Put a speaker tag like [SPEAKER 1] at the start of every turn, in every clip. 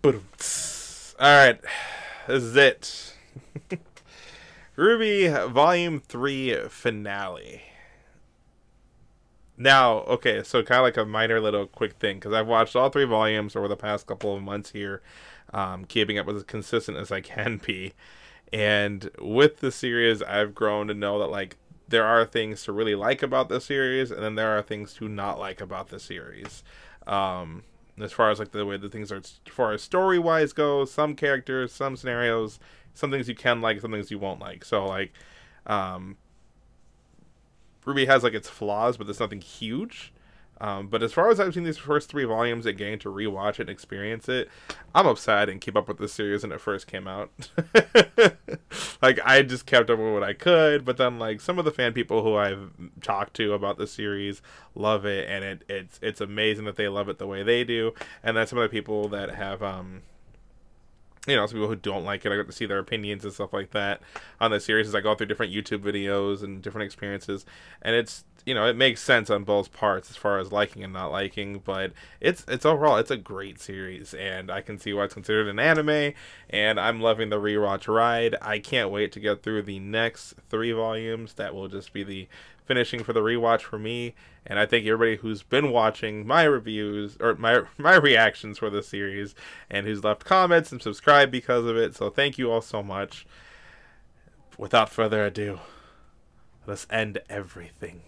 [SPEAKER 1] Alright, this is it. RWBY Volume 3 Finale. Now, okay, so kind of like a minor little quick thing, because I've watched all 3 volumes over the past couple of months here, keeping up with as consistent as I can be. And with the series, I've grown to know that, like, there are things to really like about the series, and then there are things to not like about the series. As far as, like, the way the things are, as far as story-wise goes, some characters, some scenarios, some things you can like, some things you won't like. So, like, RWBY has, like, its flaws, but there's nothing huge. But as far as I've seen these first 3 volumes and getting to rewatch it and experience it, I'm upset I didn't keep up with this series when it first came out. Like, I just kept up with what I could, but then, like, some of the fan people who I've talked to about the series love it, and it's amazing that they love it the way they do. And then some of the people that have, you know, some people who don't like it, I got to see their opinions and stuff like that on the series as I go through different YouTube videos and different experiences. And it's, you know, it makes sense on both parts as far as liking and not liking, but it's overall, it's a great series, and I can see why it's considered an anime, and I'm loving the rewatch ride. I can't wait to get through the next 3 volumes. That will just be the finishing for the rewatch for me, and I thank everybody who's been watching my reviews, or my reactions for the series, and who's left comments and subscribed because of it, so thank you all so much. Without further ado, let's end everything.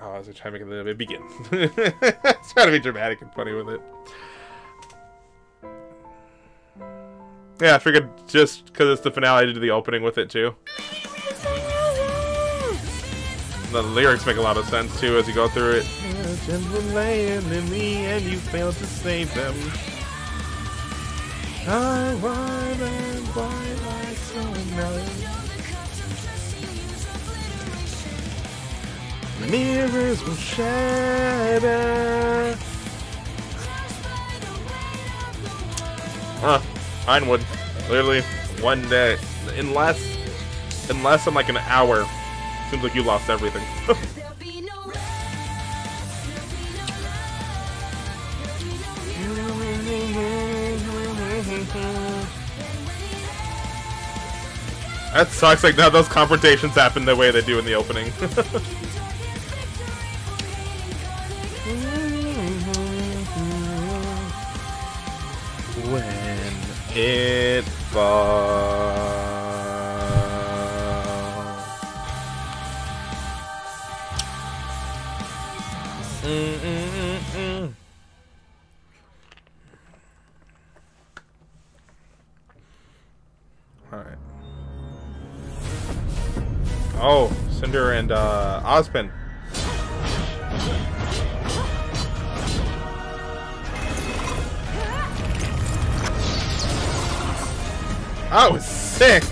[SPEAKER 1] Oh, I was trying to make it a little bit begin. It's trying to be dramatic and funny with it. Yeah, I figured just because it's the finale to do the opening with it too. The lyrics make a lot of sense too as you go through it. And in the end you failed to save them. I want and why like so nice. Mirrors will shatter. Mine would. Literally one day. In less than like an hour. Seems like you lost everything. That sucks, like, now those confrontations happen the way they do in the opening. When it falls. Alright. Oh, Cinder and Ozpin. That was sick.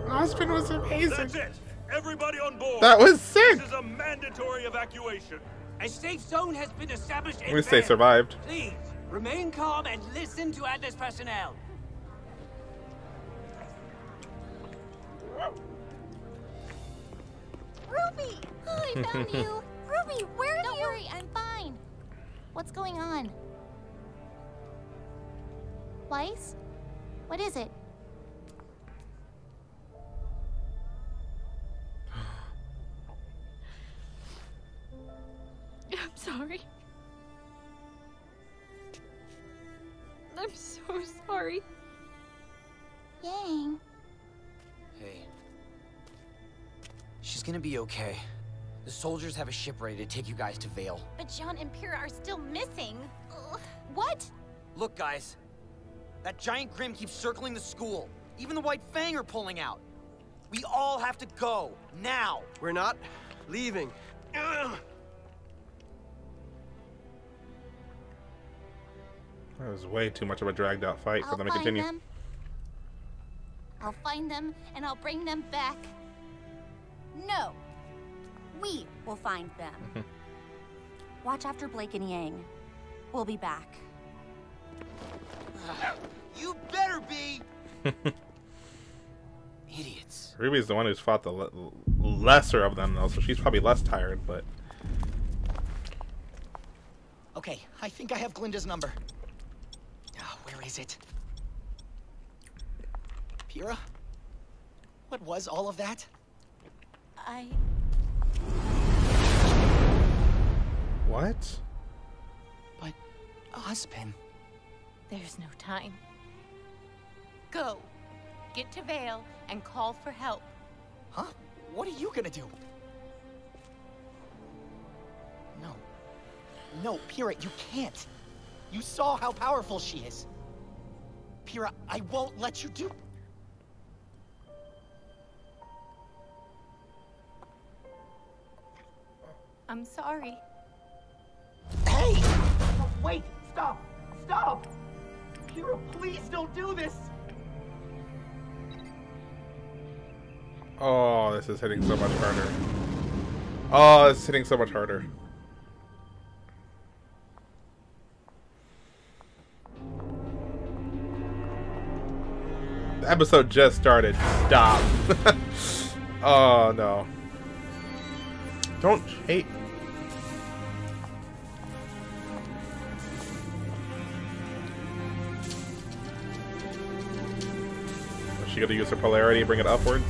[SPEAKER 1] Ozpin was amazing.
[SPEAKER 2] That's it. Everybody on board.
[SPEAKER 1] That was sick.
[SPEAKER 2] This is a mandatory evacuation.
[SPEAKER 3] A safe zone has been established.
[SPEAKER 1] At least they survived.
[SPEAKER 3] Please remain calm and listen to Atlas personnel.
[SPEAKER 4] RWBY! Oh, I found you! RWBY, where are you? Don't worry, I'm fine. What's going on? Weiss? What is it?
[SPEAKER 5] I'm sorry. I'm so sorry.
[SPEAKER 4] Yang.
[SPEAKER 3] Hey. She's gonna be okay. The soldiers have a ship ready to take you guys to Vale.
[SPEAKER 4] But John and Pyrrha are still missing. Ugh. What?
[SPEAKER 3] Look, guys. That giant Grim keeps circling the school. Even the White Fang are pulling out. We all have to go. Now.
[SPEAKER 6] We're not leaving.
[SPEAKER 3] Ugh.
[SPEAKER 1] That was way too much of a dragged out fight for them to continue.
[SPEAKER 4] I'll find them and I'll bring them back. No. We will find them. Watch after Blake and Yang. We'll be back.
[SPEAKER 3] You better be! Idiots.
[SPEAKER 1] Ruby's the one who's fought the lesser of them, though, so she's probably less tired, but...
[SPEAKER 7] Okay, I think I have Glinda's number. Where is it? Pyrrha? What was all of that?
[SPEAKER 1] What?
[SPEAKER 7] But, Ozpin...
[SPEAKER 8] There's no time. Go. Get to Vale and call for help.
[SPEAKER 7] Huh? What are you gonna do? No. No, Pyrrha, you can't. You saw how powerful she is. Pyrrha, I won't let you do...
[SPEAKER 8] I'm sorry.
[SPEAKER 7] Hey! Wait! Stop! Stop! Pyrrha, please don't do this!
[SPEAKER 1] Oh, this is hitting so much harder. Oh, this is hitting so much harder. The episode just started. Stop. Oh, no. Don't hate. Is she gonna use her polarity and bring it upwards?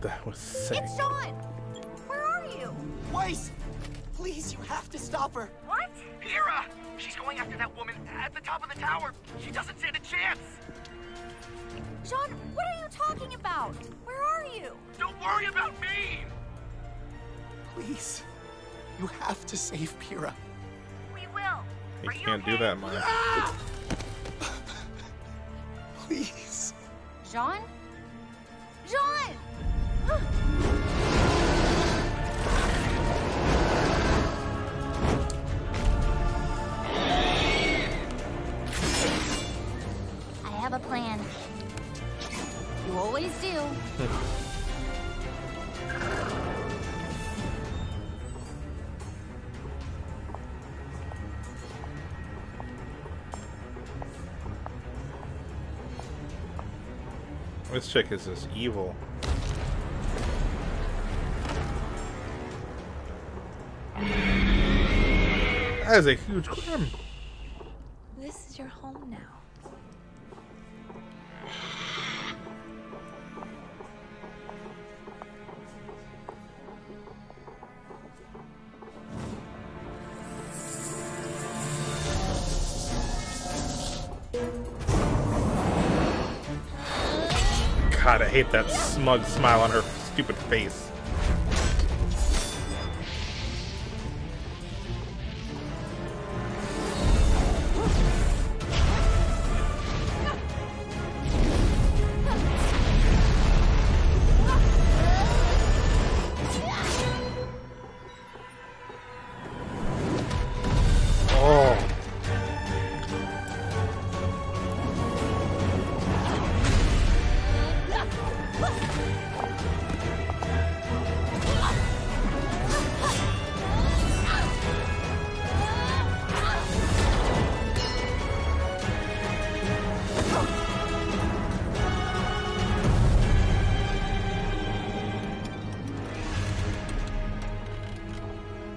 [SPEAKER 1] That was sick.
[SPEAKER 4] It's Sean! Where are you?
[SPEAKER 7] Weiss! Please, you have to stop her!
[SPEAKER 4] What?
[SPEAKER 7] Pyrrha! She's going after that woman at the top of the tower! She doesn't stand a chance!
[SPEAKER 4] Sean, what are you talking about? Where are you?
[SPEAKER 7] Don't worry about me! Please, you have to save Pyrrha.
[SPEAKER 4] We will.
[SPEAKER 1] You can't do that, Mike.
[SPEAKER 7] Please.
[SPEAKER 4] Sean? Sean! I have a plan. You always do.
[SPEAKER 1] This chick is just evil. That is a huge crime.
[SPEAKER 5] This is your home now.
[SPEAKER 1] God, I hate that smug smile on her stupid face.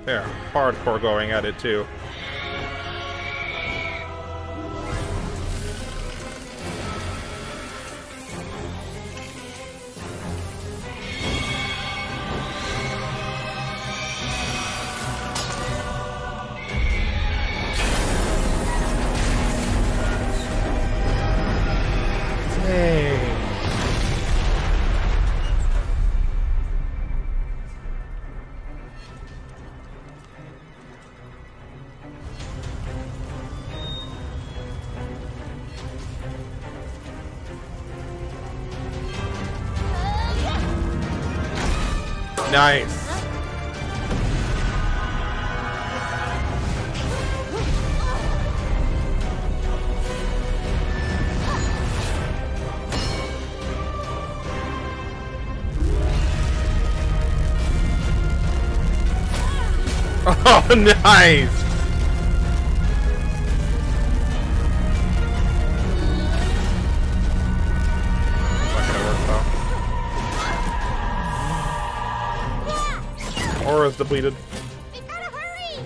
[SPEAKER 1] They're hardcore going at it too. Nice. Oh, nice! Not gonna work though. Aura's depleted.
[SPEAKER 4] We gotta hurry!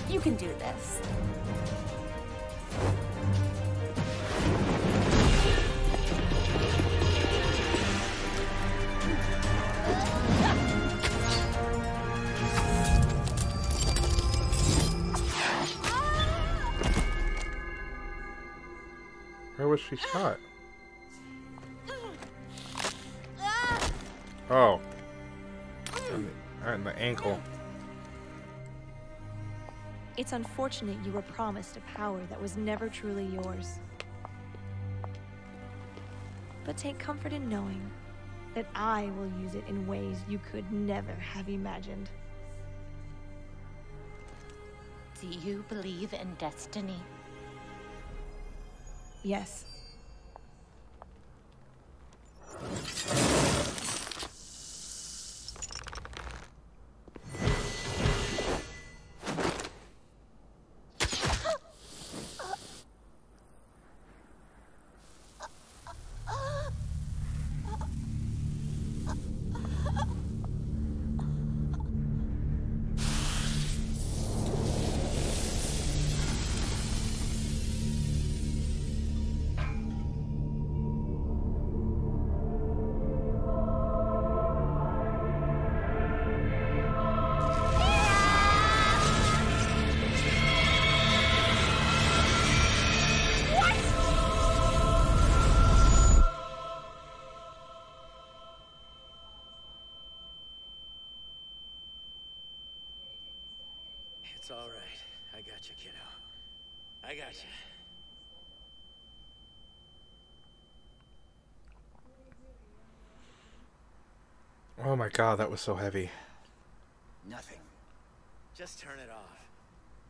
[SPEAKER 5] You can do this.
[SPEAKER 1] Where was she shot? Oh. In the ankle.
[SPEAKER 5] It's unfortunate you were promised a power that was never truly yours. But take comfort in knowing that I will use it in ways you could never have imagined.
[SPEAKER 8] Do you believe in destiny?
[SPEAKER 5] Yes.
[SPEAKER 7] It's all right. I got you, kiddo. I got you.
[SPEAKER 1] Oh my god, that was so heavy.
[SPEAKER 7] Nothing. Just turn it off.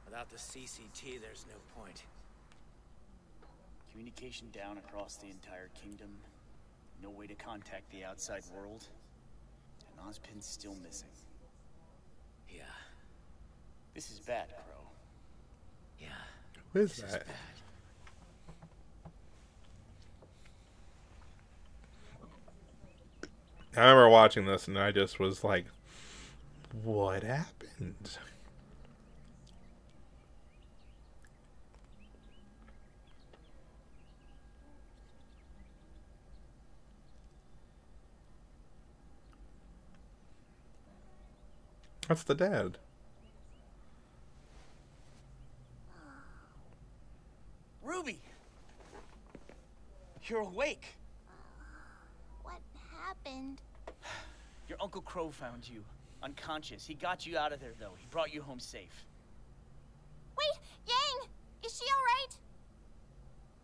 [SPEAKER 7] Without the CCT, there's no point.
[SPEAKER 9] Communication down across the entire kingdom. No way to contact the outside world. And Ozpin's still missing.
[SPEAKER 7] Yeah.
[SPEAKER 9] This is bad, Crow.
[SPEAKER 7] Yeah.
[SPEAKER 1] Who is
[SPEAKER 7] This is
[SPEAKER 1] that?
[SPEAKER 7] bad.
[SPEAKER 1] I remember watching this and I just was like, what happened? That's the dad.
[SPEAKER 9] Ruby! You're awake!
[SPEAKER 4] What happened?
[SPEAKER 9] Your Uncle Crow found you, unconscious. He got you out of there, though. He brought you home safe.
[SPEAKER 4] Wait, Yang! Is she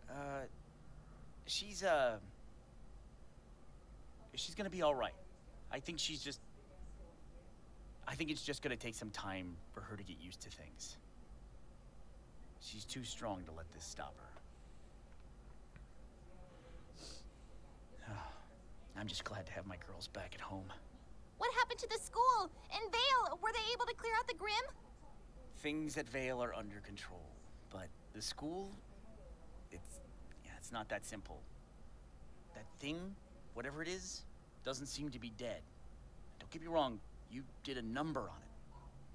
[SPEAKER 4] alright?
[SPEAKER 9] She's gonna be alright. I think it's just gonna take some time for her to get used to things. She's too strong to let this stop her. I'm just glad to have my girls back at home.
[SPEAKER 4] What happened to the school? And Vale? Were they able to clear out the Grim?
[SPEAKER 9] Things at Vale are under control, but the school, it's not that simple. That thing, whatever it is, doesn't seem to be dead. Don't get me wrong, you did a number on it,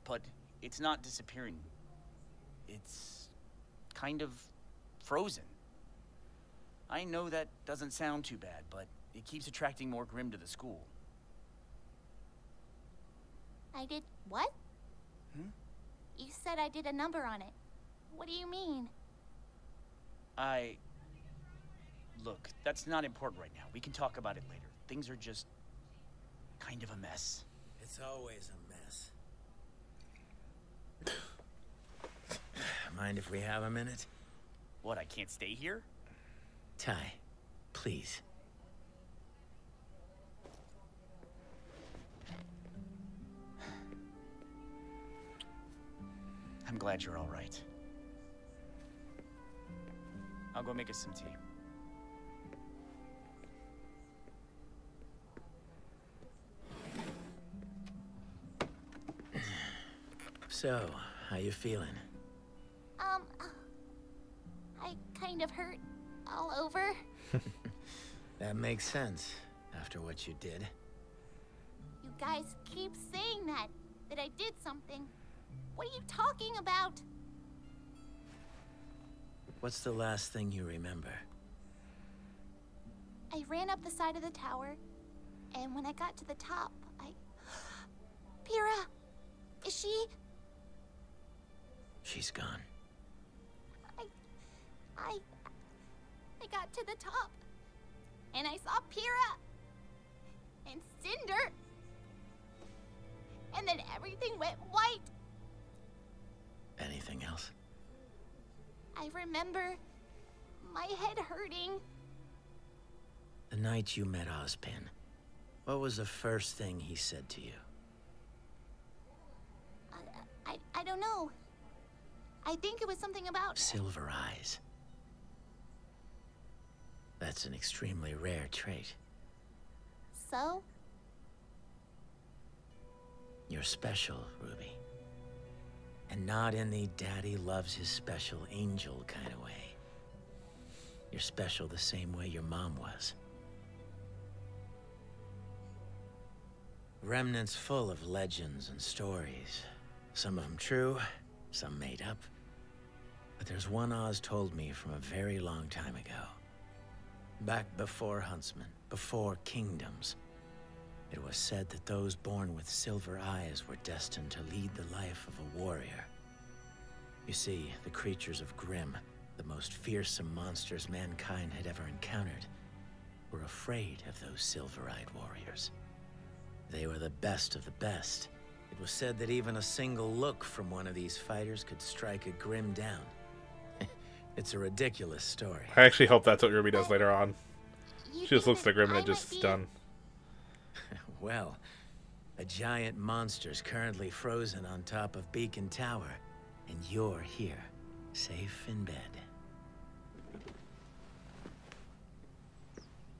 [SPEAKER 9] but it's not disappearing. It's kind of frozen. I know that doesn't sound too bad, but it keeps attracting more Grim to the school.
[SPEAKER 4] I did what?
[SPEAKER 9] Hmm?
[SPEAKER 4] You said I did a number on it. What do you mean?
[SPEAKER 9] Look, that's not important right now. We can talk about it later. Things are just kind of a mess.
[SPEAKER 7] It's always a mess. Mind if we have a minute?
[SPEAKER 9] What, I can't stay here?
[SPEAKER 7] Ty, please.
[SPEAKER 9] I'm glad you're all right. I'll go make us some tea.
[SPEAKER 10] So, how you feeling?
[SPEAKER 4] I kind of hurt all over.
[SPEAKER 10] That makes sense, after what you did.
[SPEAKER 4] You guys keep saying that I did something. What are you talking about?
[SPEAKER 10] What's the last thing you remember?
[SPEAKER 4] I ran up the side of the tower, and when I got to the top, Pyrrha! Is she...
[SPEAKER 10] She's gone.
[SPEAKER 4] I got to the top, and I saw Pyrrha, and Cinder, and then everything went white.
[SPEAKER 10] Anything else?
[SPEAKER 4] I remember my head hurting.
[SPEAKER 10] The night you met Ozpin, what was the first thing he said to you?
[SPEAKER 4] I don't know. I think it was something about...
[SPEAKER 10] Silver eyes. That's an extremely rare trait.
[SPEAKER 4] So?
[SPEAKER 10] You're special, Ruby. And not in the daddy loves his special angel kind of way. You're special the same way your mom was. Remnant's full of legends and stories. Some of them true, some made up. But there's one Oz told me from a very long time ago. Back before Huntsman, before kingdoms. It was said that those born with silver eyes were destined to lead the life of a warrior. You see, the creatures of Grimm, the most fearsome monsters mankind had ever encountered, were afraid of those silver-eyed warriors. They were the best of the best. It was said that even a single look from one of these fighters could strike a Grimm down. It's a ridiculous story.
[SPEAKER 1] I actually hope that's what RWBY does later on.
[SPEAKER 4] You
[SPEAKER 1] She just
[SPEAKER 4] think
[SPEAKER 1] looks
[SPEAKER 4] that
[SPEAKER 1] at Grimm and
[SPEAKER 4] I
[SPEAKER 1] it just
[SPEAKER 4] might be-
[SPEAKER 1] done.
[SPEAKER 10] Well, a giant monster's currently frozen on top of Beacon Tower, and you're here, safe in bed.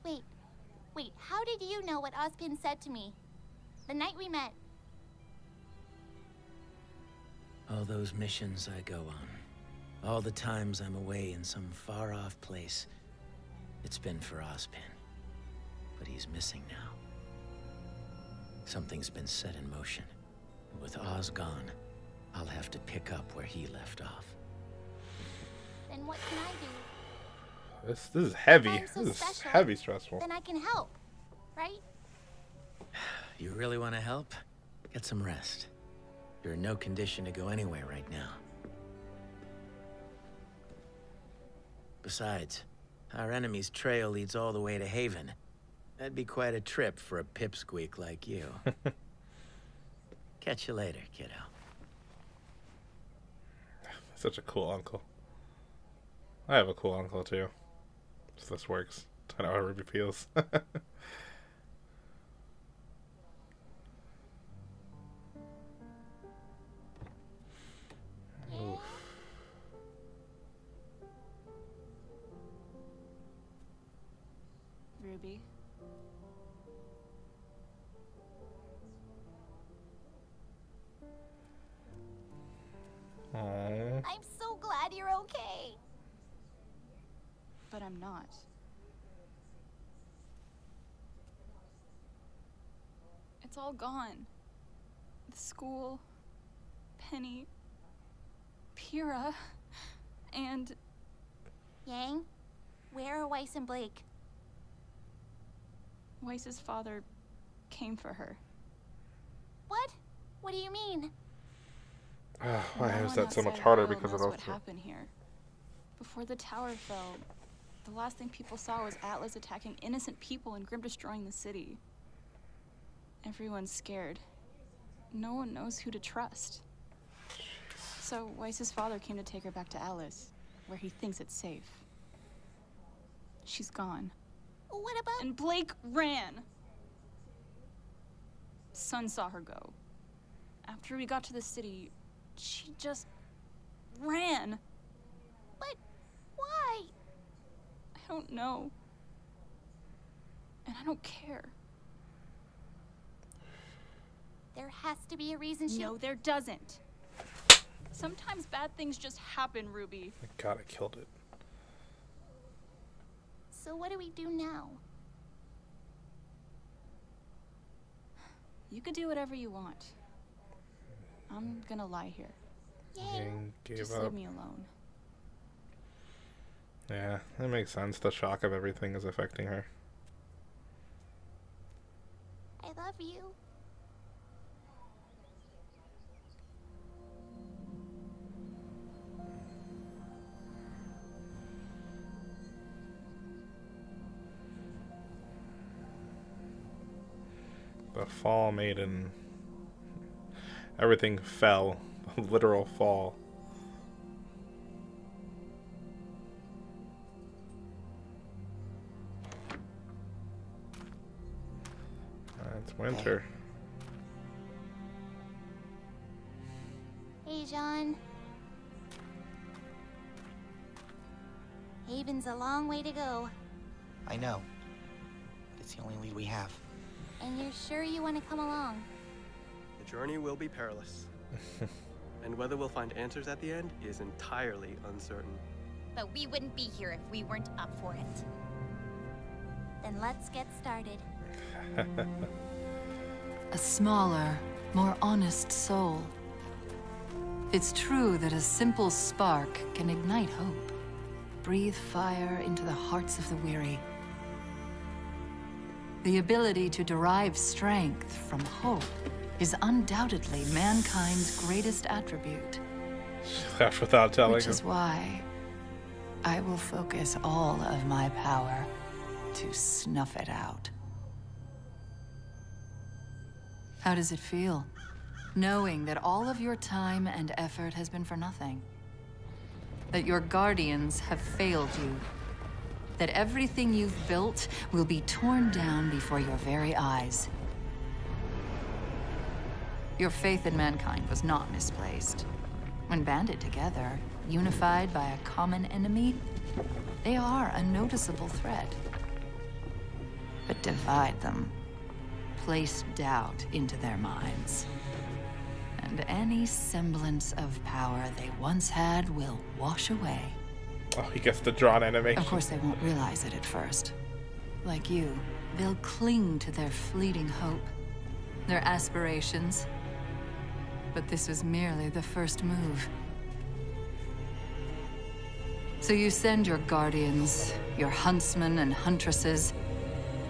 [SPEAKER 4] Wait, how did you know what Ozpin said to me? The night we met.
[SPEAKER 10] All those missions I go on, all the times I'm away in some far-off place, it's been for Ozpin. But he's missing now. Something's been set in motion. And with Oz gone, I'll have to pick up where he left off.
[SPEAKER 4] Then what can I do?
[SPEAKER 1] This is heavy.
[SPEAKER 4] I'm so
[SPEAKER 1] This is
[SPEAKER 4] special.
[SPEAKER 1] heavy stressful.
[SPEAKER 4] Then I can help, right?
[SPEAKER 10] You really want to help? Get some rest. You're in no condition to go anywhere right now. Besides, our enemy's trail leads all the way to Haven. That'd be quite a trip for a pipsqueak like you. Catch you later, kiddo.
[SPEAKER 1] Such a cool uncle. I have a cool uncle too. So this works. I know how RWBY feels. Oof.
[SPEAKER 5] Ruby.
[SPEAKER 1] Aww.
[SPEAKER 4] I'm so glad you're okay.
[SPEAKER 5] But I'm not. It's all gone. The school, Penny, Pyrrha, and...
[SPEAKER 4] Yang, where are Weiss and Blake?
[SPEAKER 5] Weiss's father came for her.
[SPEAKER 4] What? What do you mean?
[SPEAKER 1] Why
[SPEAKER 5] No
[SPEAKER 1] is
[SPEAKER 5] one
[SPEAKER 1] that so much
[SPEAKER 5] outside
[SPEAKER 1] harder
[SPEAKER 5] Will
[SPEAKER 1] because of
[SPEAKER 5] knows
[SPEAKER 1] those
[SPEAKER 5] what
[SPEAKER 1] two?
[SPEAKER 5] happened here. Before the tower fell, the last thing people saw was Atlas attacking innocent people and Grimm destroying the city. Everyone's scared. No one knows who to trust. So Weiss's father came to take her back to Alice, where he thinks it's safe. She's gone.
[SPEAKER 4] What about...
[SPEAKER 5] And Blake ran. Sun saw her go. After we got to the city, she just ran.
[SPEAKER 4] But why?
[SPEAKER 5] I don't know. And I don't care.
[SPEAKER 4] There has to be a reason she...
[SPEAKER 5] No, there doesn't. Sometimes bad things just happen, Ruby.
[SPEAKER 1] My God, I killed it.
[SPEAKER 4] So what do we do now?
[SPEAKER 5] You could do whatever you want. I'm gonna lie here.
[SPEAKER 1] Yang gave
[SPEAKER 5] Just
[SPEAKER 1] up.
[SPEAKER 5] leave me alone.
[SPEAKER 1] Yeah, that makes sense. The shock of everything is affecting her.
[SPEAKER 4] I love you.
[SPEAKER 1] The fall maiden. Everything fell. A literal fall. It's winter.
[SPEAKER 4] Hey, John. Haven's a long way to go.
[SPEAKER 7] I know. But it's the only lead we have.
[SPEAKER 4] And you're sure you want to come along?
[SPEAKER 6] The journey will be perilous. And whether we'll find answers at the end is entirely uncertain.
[SPEAKER 4] But we wouldn't be here if we weren't up for it. Then let's get started.
[SPEAKER 11] A smaller, more honest soul. It's true that a simple spark can ignite hope, breathe fire into the hearts of the weary. The ability to derive strength from hope is undoubtedly mankind's greatest attribute.
[SPEAKER 1] She left without telling
[SPEAKER 11] Which
[SPEAKER 1] him.
[SPEAKER 11] is why I will focus all of my power to snuff it out. How does it feel, knowing that all of your time and effort has been for nothing? That your guardians have failed you? That everything you've built will be torn down before your very eyes? Your faith in mankind was not misplaced. When banded together, unified by a common enemy, they are a noticeable threat. But divide them, place doubt into their minds, and any semblance of power they once had will wash away.
[SPEAKER 1] Oh, he gets the drawn animation.
[SPEAKER 11] Of course, they won't realize it at first. Like you, they'll cling to their fleeting hope, their aspirations. But this was merely the first move. So you send your guardians, your huntsmen and huntresses,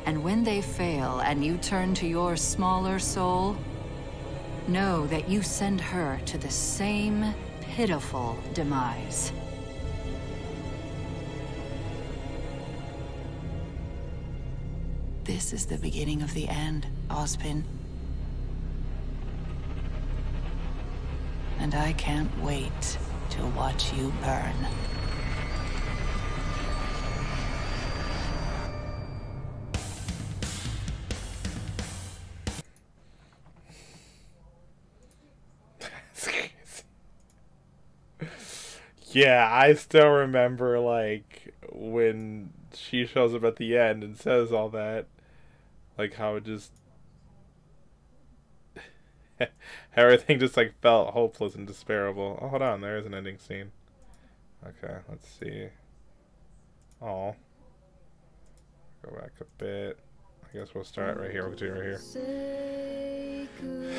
[SPEAKER 11] and when they fail and you turn to your smaller soul, know that you send her to the same pitiful demise. This is the beginning of the end, Ozpin. And I can't wait to watch you burn.
[SPEAKER 1] Yeah, I still remember, like, when she shows up at the end and says all that, like, how it just... everything just, like, felt hopeless and despairable. Oh, hold on, there is an ending scene. Okay, let's see. Oh. Go back a bit. I guess we'll start right here. We'll continue right here.
[SPEAKER 12] Say goodbye.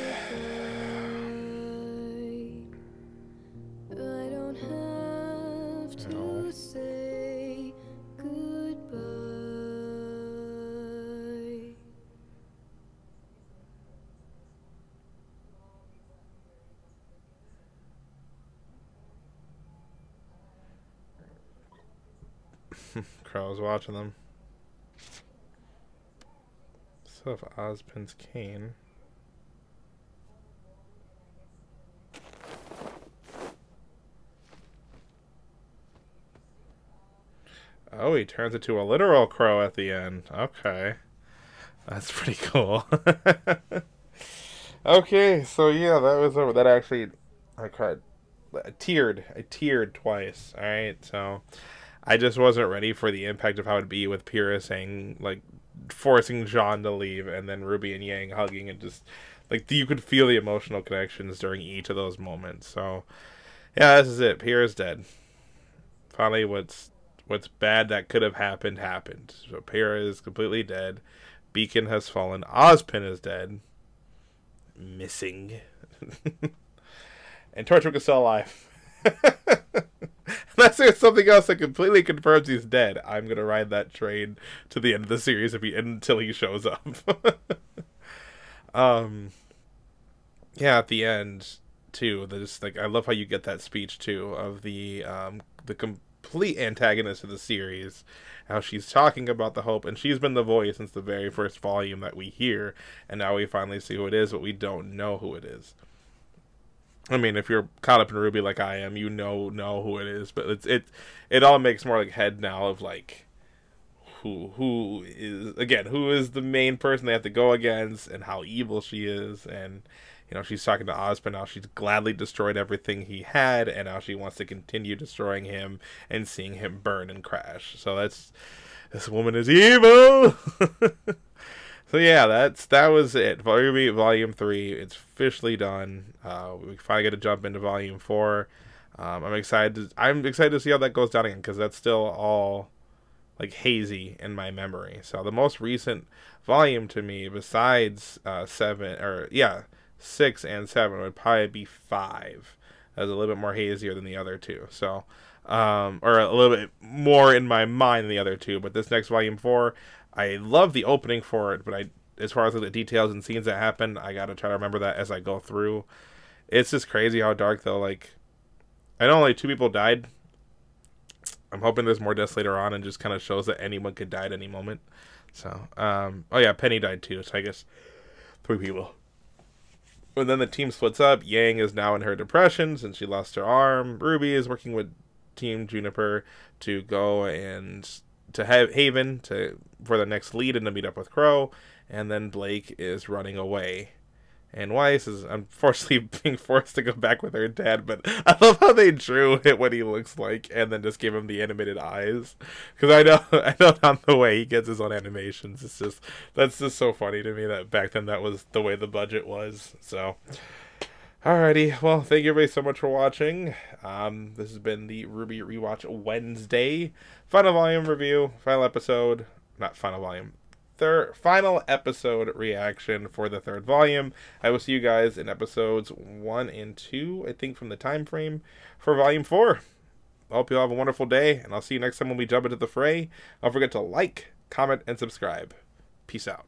[SPEAKER 12] I don't have to say goodbye.
[SPEAKER 1] Crow's watching them. So if Ozpin's cane. Oh, he turns into a literal crow at the end. Okay. That's pretty cool. Okay, so yeah, that was over. That actually, I cried. I teared twice. Alright, so I just wasn't ready for the impact of how it'd be with Pyrrha saying, like, forcing Jean to leave, and then Ruby and Yang hugging, and just, like, you could feel the emotional connections during each of those moments. So, Yeah, this is it. Pierre's dead. Finally, what's bad that could have happened happened. So Pierre is completely dead. Beacon has fallen. Ozpin is dead. Missing. And Torchwick is still alive. Unless there's something else that completely confirms he's dead, I'm gonna ride that train to the end of the series until he shows up. Yeah, at the end too. There's like, I love how you get that speech too of the complete antagonist of the series, how she's talking about the hope, and she's been the voice since the very first volume that we hear, and now we finally see who it is, but we don't know who it is. I mean, if you're caught up in RWBY like I am, you know who it is, but it all makes more like head now of like who is the main person they have to go against, and how evil she is. And you know, she's talking to Ozpin now. She's gladly destroyed everything he had, and now she wants to continue destroying him and seeing him burn and crash. So this woman is evil. So yeah, that was it. RWBY Volume 3. It's officially done. We finally get to jump into Volume 4. I'm excited to see how that goes down again, because that's still all like hazy in my memory. So the most recent volume to me, besides 6 and 7, would probably be 5. That's a little bit more hazier than the other two. So, or a little bit more in my mind than the other two. But this next Volume 4, I love the opening for it, but as far as like the details and scenes that happen, I gotta try to remember that as I go through. It's just crazy how dark though. Like, I know only 2 people died. I'm hoping there's more deaths later on, and just kind of shows that anyone could die at any moment. So, oh yeah, Penny died too. So I guess 3 people. And then the team splits up. Yang is now in her depression since she lost her arm. Ruby is working with Team Juniper to go and to Haven for the next lead and to meet up with Crow. And then Blake is running away. And Weiss is unfortunately being forced to go back with her dad. But I love how they drew what he looks like and then just gave him the animated eyes. Because I know on the way he gets his own animations. That's just so funny to me that back then that was the way the budget was. So, alrighty. Well, thank you everybody so much for watching. This has been the RWBY Rewatch Wednesday. Final volume review. Final episode. Not final volume. Final episode reaction for the 3rd volume. I will see you guys in episodes 1 and 2, I think, from the time frame for volume 4. I hope you all have a wonderful day, and I'll see you next time when we jump into the fray. Don't forget to like, comment, and subscribe. Peace out.